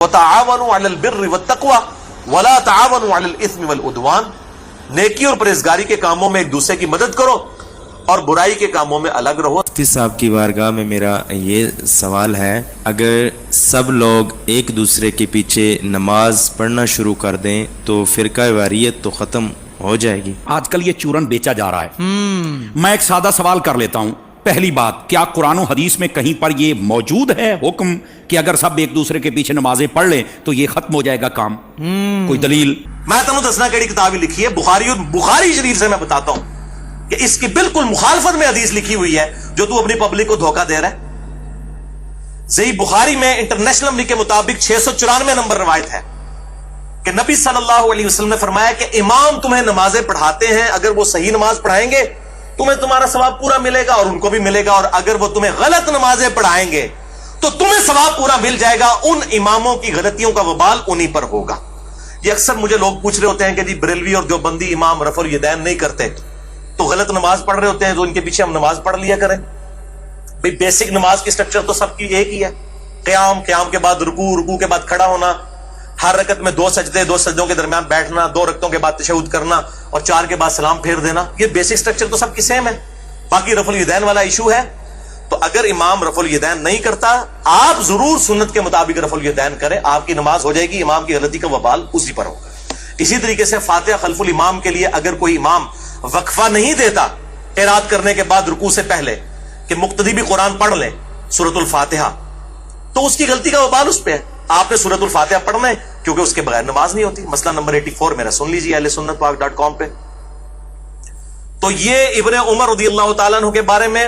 وَتَعَاوَنُوا عَلَى الْبِرِّ وَالتَّقْوَى وَلَا تَعَاوَنُوا عَلَى الْإِثْمِ وَالْعُدْوَانِ، نیکی اور پرہیزگاری کے کاموں میں ایک دوسرے کی مدد کرو اور برائی کے کاموں میں الگ رہو۔ مفتی صاحب کی بارگاہ میں میرا یہ سوال ہے، اگر سب لوگ ایک دوسرے کے پیچھے نماز پڑھنا شروع کر دیں تو فرقہ واریت تو ختم ہو جائے گی؟ آج کل یہ چورن بیچا جا رہا ہے۔ میں ایک سادہ سوال کر لیتا ہوں۔ پہلی بات، کیا قرآن و حدیث میں کہیں پر یہ موجود ہے حکم کہ اگر سب ایک دوسرے کے پیچھے نمازیں پڑھ لیں تو یہ ختم ہو جائے گا کام؟ کوئی دلیل؟ میں تمہیں دسنا کیڑی کتاب لکھی ہے، بخاری شریف سے میں بتاتا ہوں کہ اس کی بالکل مخالفت میں حدیث لکھی ہوئی ہے جو تو اپنی پبلک کو دھوکہ دے رہا ہے۔ صحیح بخاری میں انٹرنیشنل نمبر کے مطابق 694 نمبر روایت ہے کہ نبی صلی اللہ علیہ وسلم نے فرمایا کہ امام تمہیں نمازیں پڑھاتے ہیں، اگر وہ صحیح نماز پڑھائیں گے تمہیں تمہارا ثواب پورا ملے گا اور ان کو بھی ملے گا، اور اگر وہ تمہیں غلط نمازیں پڑھائیں گے تو تمہیں ثواب پورا مل جائے گا، ان اماموں کی غلطیوں کا وبال انہی پر ہوگا۔ یہ اکثر مجھے لوگ پوچھ رہے ہوتے ہیں کہ جی بریلوی اور دیوبندی امام رفع الیدین نہیں کرتے تو غلط نماز پڑھ رہے ہوتے ہیں، تو ان کے پیچھے ہم نماز پڑھ لیا کریں۔ بھئی بیسک نماز کی سٹرکچر تو سب کی ایک ہی ہے، قیام کے بعد رکوع کے بعد کھڑا ہونا، ہر رکعت میں 2 سجدے، 2 سجدوں کے درمیان بیٹھنا، 2 رکعتوں کے بعد تشہد کرنا اور 4 کے بعد سلام پھیر دینا، یہ بیسک سٹرکچر تو سب کی سیم ہے۔ باقی رفع الیدین والا ایشو ہے، تو اگر امام رفع الیدین نہیں کرتا آپ ضرور سنت کے مطابق رفع الیدین کریں، آپ کی نماز ہو جائے گی، امام کی غلطی کا وبال اسی پر ہوگا۔ اسی طریقے سے فاتحہ خلف الامام کے لیے اگر کوئی امام وقفہ نہیں دیتا قرات کرنے کے بعد رکوع سے پہلے کہ مقتدی بھی قرآن پڑھ لیں سورۃ الفاتحہ، تو اس کی غلطی کا وبال اس پہ ہے۔ آپ نے سورۃ الفاتحہ پڑھنا ہے کیونکہ اس کے بغیر نماز نہیں ہوتی۔ مسئلہ نمبر 84 میرا سن لیجیے اہل سنت پاک .com پہ۔ تو یہ ابن عمر رضی اللہ تعالیٰ عنہ کے بارے میں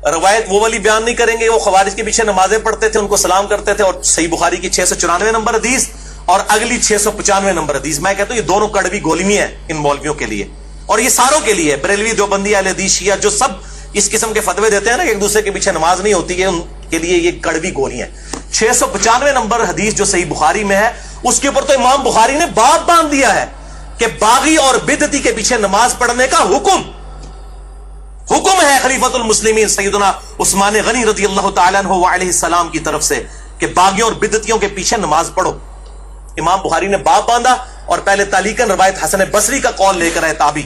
روایت وہ والی بیان نہیں کریں گے، وہ خوارج کے پیچھے نمازیں پڑھتے تھے، ان کو سلام کرتے تھے، اور صحیح بخاری کی 694 نمبر حدیث اور اگلی 695 نمبر حدیث، میں کہتا ہوں یہ دونوں کڑوی گولیاں ہیں ان مولویوں کے لیے اور یہ ساروں کے لیے، بریلوی دیوبندی اہل حدیث شیعہ جو سب اس قسم کے فتوے دیتے ہیں نا کہ ایک دوسرے کے پیچھے نماز نہیں ہوتی ہے، ان کے لیے یہ کڑوی گولیاں ہیں۔ 695 نمبر حدیث جو صحیح بخاری میں ہے اس کے اوپر تو امام بخاری نے باب باندھ دیا ہے کہ باغی اور بدعتی کے پیچھے نماز پڑھنے کا حکم ہے خلیفۃ المسلمین سیدنا عثمان غنی رضی اللہ تعالیٰ عنہ علیہ السلام کی طرف سے کہ باغیوں اور بدعتیوں کے پیچھے نماز پڑھو۔ امام بخاری نے باب باندھا اور پہلے تعلیقاً روایت حسن بصری کا قول لے کر آئے تابعی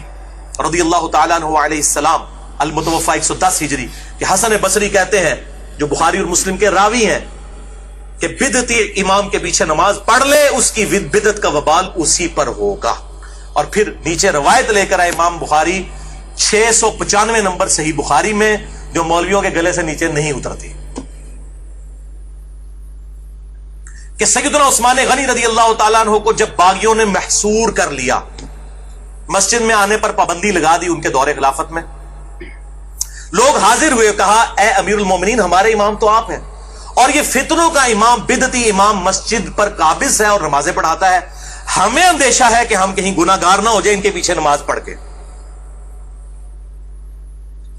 رضی اللہ تعالیٰ عنہ علیہ السلام المتوفی 110 ہجری کہ حسن بصری کہتے ہیں جو بخاری اور مسلم کے راوی ہیں کہ بدعتی امام کے پیچھے نماز پڑھ لے اس کی بدعت کا وبال اسی پر ہوگا۔ اور پھر نیچے روایت لے کر آئے امام بخاری 695 نمبر صحیح بخاری میں جو مولویوں کے گلے سے نیچے نہیں اترتی کہ سیدنا عثمان غنی رضی اللہ تعالیٰ عنہ کو جب باغیوں نے محصور کر لیا، مسجد میں آنے پر پابندی لگا دی ان کے دور خلافت میں، لوگ حاضر ہوئے، کہا اے امیر المومنین ہمارے امام تو آپ ہیں اور یہ فتنوں کا امام بدعتی امام مسجد پر قابض ہے اور نمازیں پڑھاتا ہے، ہمیں اندیشہ ہے کہ ہم کہیں گناہ گار نہ ہو جائیں ان کے پیچھے نماز پڑھ کے۔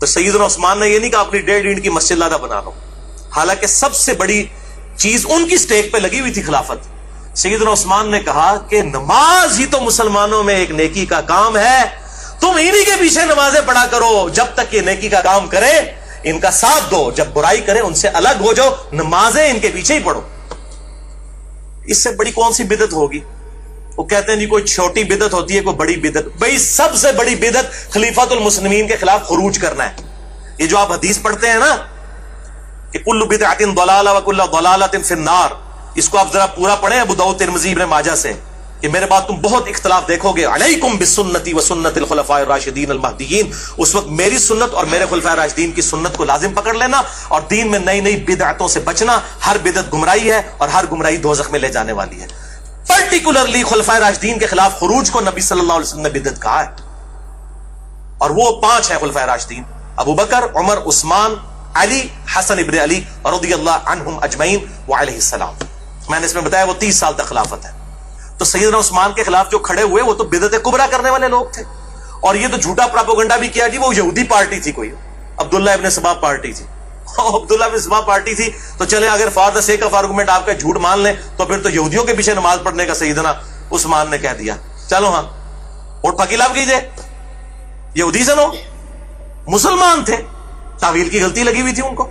تو سیدنا عثمان نے یہ نہیں کہا اپنی 1.5 اینٹ کی مسجد لادہ بنا لو، حالانکہ سب سے بڑی چیز ان کی سٹیک پہ لگی ہوئی تھی خلافت۔ سیدنا عثمان نے کہا کہ نماز ہی تو مسلمانوں میں ایک نیکی کا کام ہے، تم انہی کے پیچھے نمازیں پڑھا کرو، جب تک یہ نیکی کا کام کرے ان کا ساتھ دو، جب برائی کرے ان سے الگ ہو جاؤ، نمازیں ان کے پیچھے ہی پڑھو۔ اس سے بڑی کون سی بدعت ہوگی؟ وہ کہتے ہیں جی کوئی چھوٹی بدعت ہوتی ہے کوئی بڑی بدعت، بھئی سب سے بڑی بدعت خلیفۃ المسلمین کے خلاف خروج کرنا ہے۔ یہ جو آپ حدیث پڑھتے ہیں نا کہ کل بدعۃ ضلالہ وکل ضلالۃ فی النار، اس کو آپ ذرا پورا پڑھیں ابو داؤد ترمذی ابن ماجہ سے کہ میرے بعد تم بہت اختلاف دیکھو گے، علیکم بسنتی وسنت الخلفاء الراشدین المہدیین، اس وقت میری سنت اور میرے خلفاء راشدین کی سنت کو لازم پکڑ لینا اور دین میں نئی نئی بدعتوں سے بچنا، ہر بدعت گمراہی ہے اور ہر گمراہی دوزخ میں لے جانے والی ہے۔ پرٹیکولرلی خلفاء راشدین کے خلاف خروج کو نبی صلی اللہ علیہ وسلم نے بدعت کہا ہے، اور وہ 5 ہیں خلفاء راشدین، ابو بکر، عمر، عثمان، علی، حسن ابن علی رضی اللہ عنہم اجمعین وعلیہ السلام۔ میں نے اس میں بتایا وہ 30 سال تک خلافت ہے۔ تو سیدنا عثمان کے خلاف جو کھڑے ہوئے وہ تو بدعت کبریٰ کرنے والے لوگ تھے، اور یہ تو جھوٹا پراپوگنڈا بھی کیا جی وہ یہودی پارٹی تھی، کوئی عبداللہ ابن سبا پارٹی تھی، عبداللہ ابن سبا پارٹی تھی تو چلے اگر for the sake of argument آپ کا جھوٹ مان لیں تو پھر تو یہودیوں کے پیچھے نماز پڑھنے کا سیدنا عثمان نے کہہ دیا، چلو ہاں اور پکیلاب کیجئے، یہودی سے نو مسلمان تھے، تعویل کی غلطی لگی ہوئی تھی ان کو۔